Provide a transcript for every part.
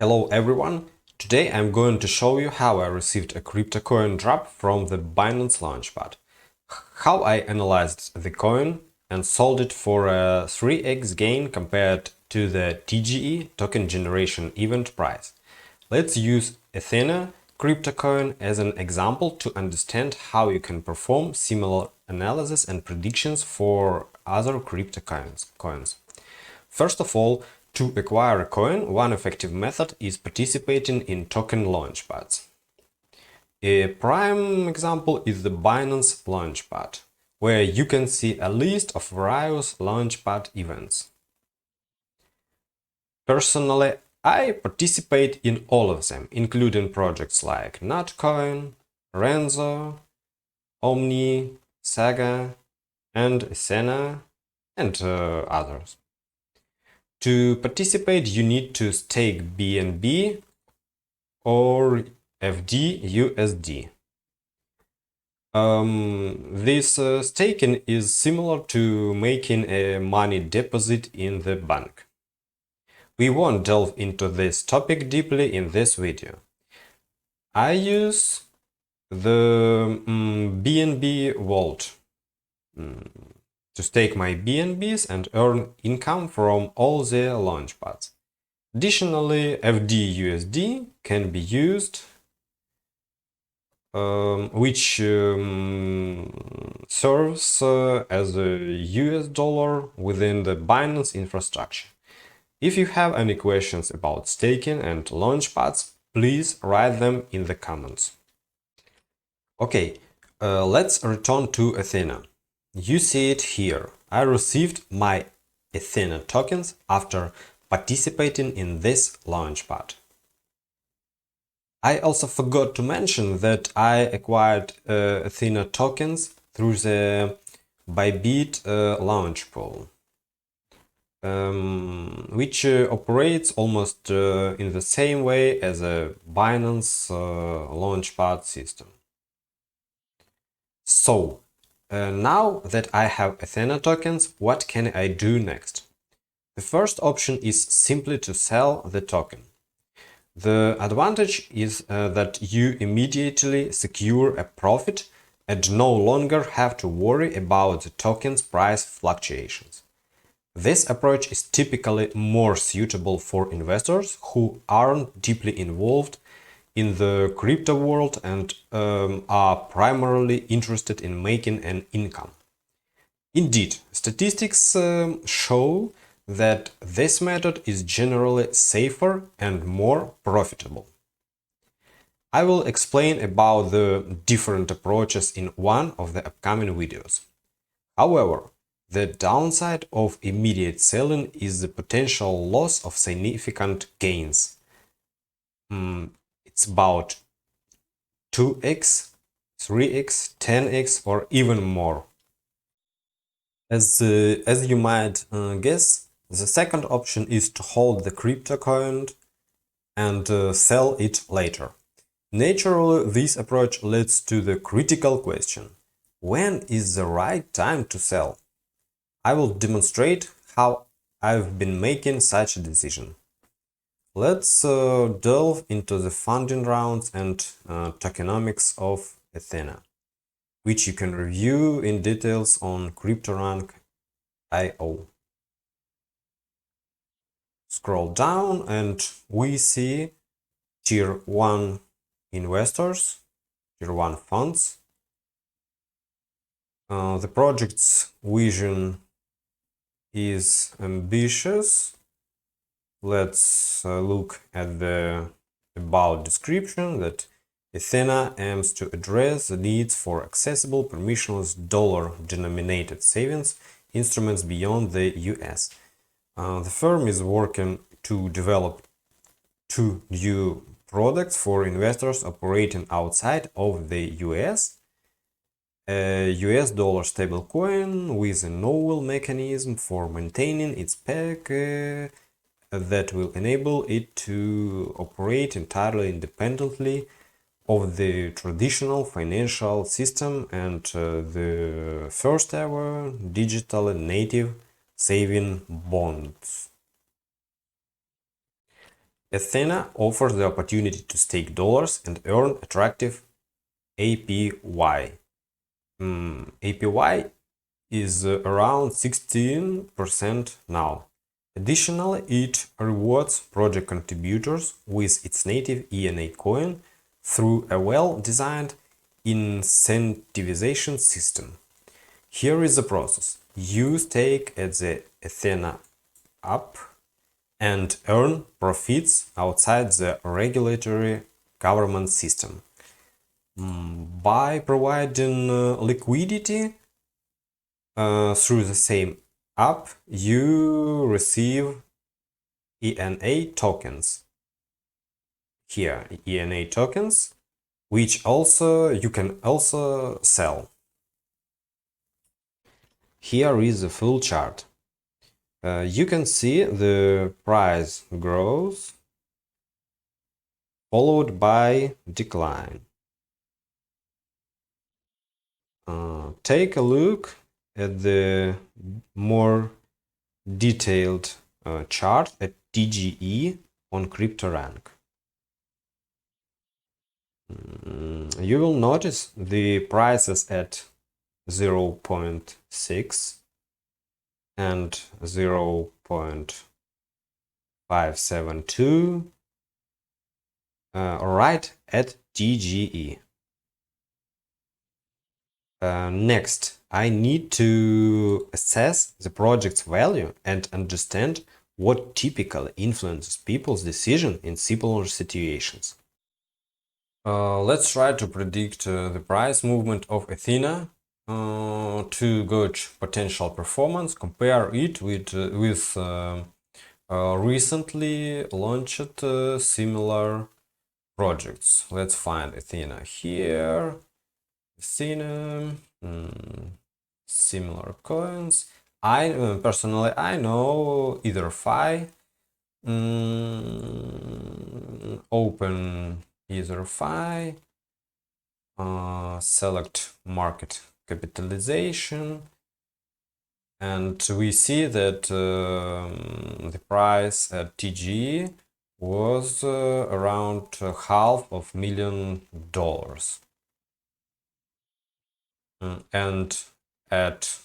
Hello everyone! Today I'm going to show you how I received a crypto coin drop from the Binance Launchpad, how I analyzed the coin and sold it for a 3x gain compared to the TGE token generation event price. Let's use Ethena crypto coin as an example to understand how you can perform similar analysis and predictions for other crypto coins. First of all, to acquire a coin, one effective method is participating in token launchpads. A prime example is the Binance Launchpad, where you can see a list of various launchpad events. Personally, I participate in all of them, including projects like Nutcoin, Renzo, Omni, Saga, and Ethena, and others. To participate, you need to stake BNB or FD/USD. This staking is similar to making a money deposit in the bank. We won't delve into this topic deeply in this video. I use the BNB Vault to stake my BNBs and earn income from all the launchpads. Additionally, FD/USD can be used, which serves as a US dollar within the Binance infrastructure. If you have any questions about staking and launchpads, please write them in the comments. Okay, let's return to Ethena. You see it here. I received my Ethena tokens after participating in this launchpad. I also forgot to mention that I acquired Ethena tokens through the Bybit launch pool, which operates almost in the same way as a Binance launchpad system. So, now that I have Ethena tokens, what can I do next? The first option is simply to sell the token. The advantage is that you immediately secure a profit and no longer have to worry about the token's price fluctuations. This approach is typically more suitable for investors who aren't deeply involved in the crypto world and are primarily interested in making an income. Indeed, statistics show that this method is generally safer and more profitable. I will explain about the different approaches in one of the upcoming videos. However, the downside of immediate selling is the potential loss of significant gains. It's about 2x, 3x, 10x, or even more. As you might guess, the second option is to hold the crypto coin and sell it later. Naturally, this approach leads to the critical question: when is the right time to sell? I will demonstrate how I've been making such a decision. Let's delve into the funding rounds and tokenomics of Ethena, which you can review in details on CryptoRank.io. Scroll down and we see Tier 1 investors, Tier 1 funds. The project's vision is ambitious. Let's look at the about description that Ethena aims to address the needs for accessible permissionless dollar-denominated savings instruments beyond the US. The firm is working to develop 2 new products for investors operating outside of the US. A US dollar stablecoin with a novel mechanism for maintaining its peg that will enable it to operate entirely independently of the traditional financial system and the first ever digital native saving bonds. Ethena offers the opportunity to stake dollars and earn attractive APY. APY is around 16% now. Additionally, it rewards project contributors with its native Ethena coin through a well-designed incentivization system. Here is the process. You stake at the Ethena app and earn profits outside the regulatory government system. By providing liquidity through the same app, you receive ENA tokens. Here, ENA tokens, which you can also sell. Here is the full chart. You can see the price growth followed by decline. Take a look at the more detailed chart at TGE on CryptoRank. You will notice the prices at 0.6 and 0.572 right at TGE. Next, I need to assess the project's value and understand what typically influences people's decision in similar situations. Let's try to predict the price movement of Ethena to gauge potential performance. Compare it with recently launched similar projects. Let's find Ethena here. Ethena, similar coins. I personally know Ether.fi, open Ether.fi, select market capitalization, and we see that the price at TGE was around $500,000. And at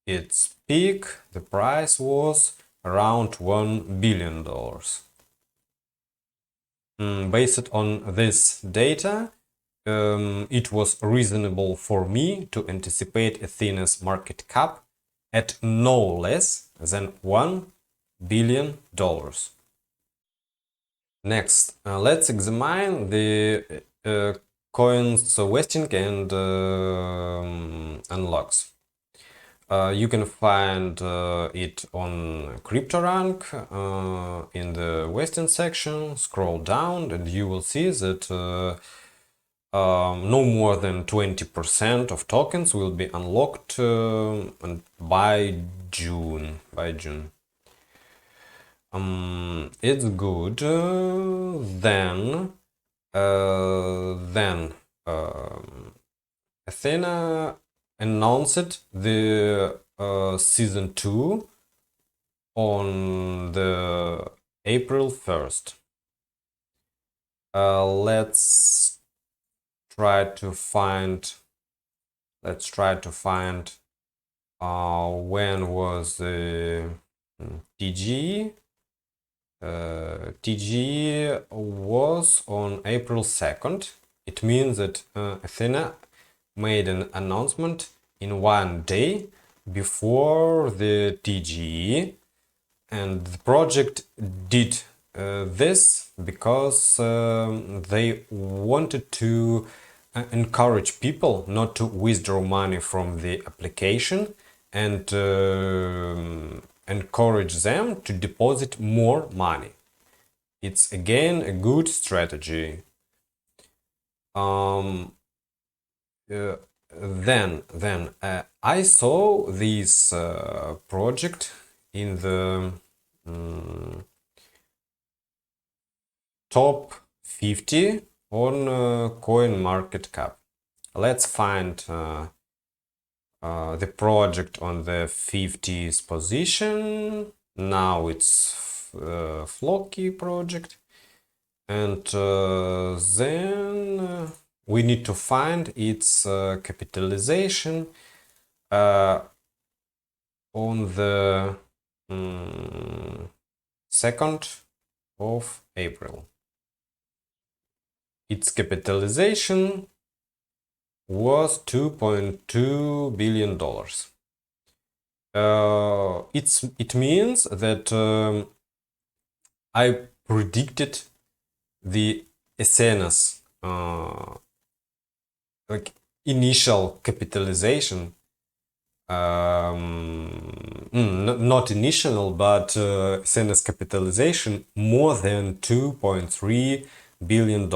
its peak, the price was around $1 billion. Based on this data, it was reasonable for me to anticipate Ethena's market cap at no less than $1 billion. Next, let's examine the coins vesting and unlocks. You can find it on CryptoRank in the vesting section. Scroll down and you will see that no more than 20% of tokens will be unlocked by June. It's good. Then Ethena announced the season 2 on the April 1st. Let's try to find when was the TGE. TGE was on April 2nd. It means that Ethena made an announcement in one day before the TGE, and the project did this because they wanted to encourage people not to withdraw money from the application and encourage them to deposit more money. It's again a good strategy. Then I saw this project in the top 50 on CoinMarketCap. Let's find the project on the 50th position. Now it's Flocky project. And then we need to find its capitalization on the 2nd of April. Its capitalization was $2.2 billion. It means that I predicted the Ethena's like initial capitalization, not initial, but Ethena's capitalization more than $2.3 billion.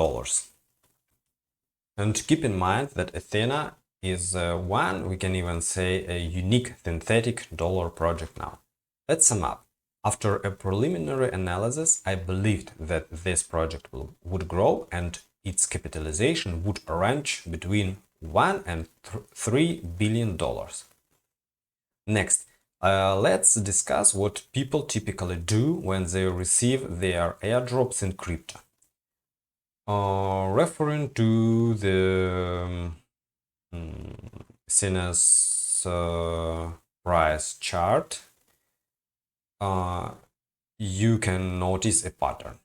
And keep in mind that Ethena is one, we can even say, a unique synthetic dollar project now. Let's sum up. After a preliminary analysis, I believed that this project would grow and its capitalization would range between $1 and $3 billion. Next, let's discuss what people typically do when they receive their airdrops in crypto. Referring to the Ethena's price chart, you can notice a pattern.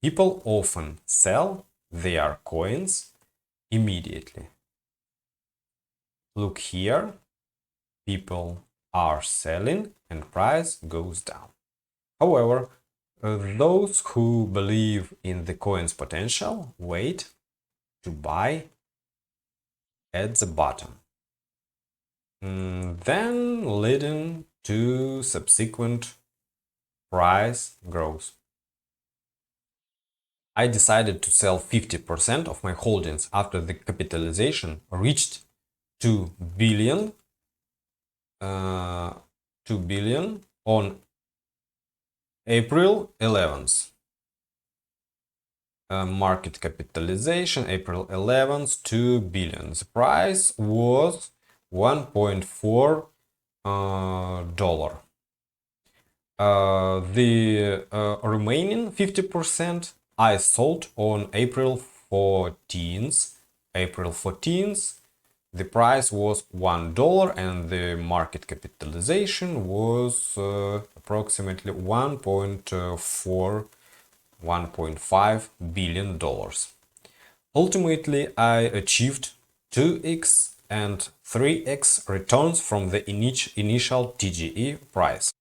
People often sell their coins immediately. Look here, people are selling and price goes down. However, those who believe in the coin's potential wait to buy at the bottom, then leading to subsequent price growth. I decided to sell 50% of my holdings after the capitalization reached 2 billion on April 11th. Market capitalization April 11th, 2 billion. The price was $1.4. The remaining 50% I sold on April 14th. April 14th, the price was $1 and the market capitalization was approximately $1.5 billion. Ultimately, I achieved 2x and 3x returns from the initial TGE price.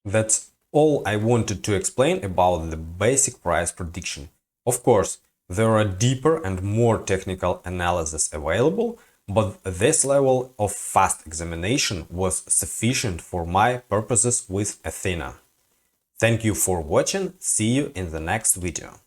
That's all I wanted to explain about the basic price prediction. Of course, there are deeper and more technical analysis available, but this level of fast examination was sufficient for my purposes with Ethena. Thank you for watching, see you in the next video.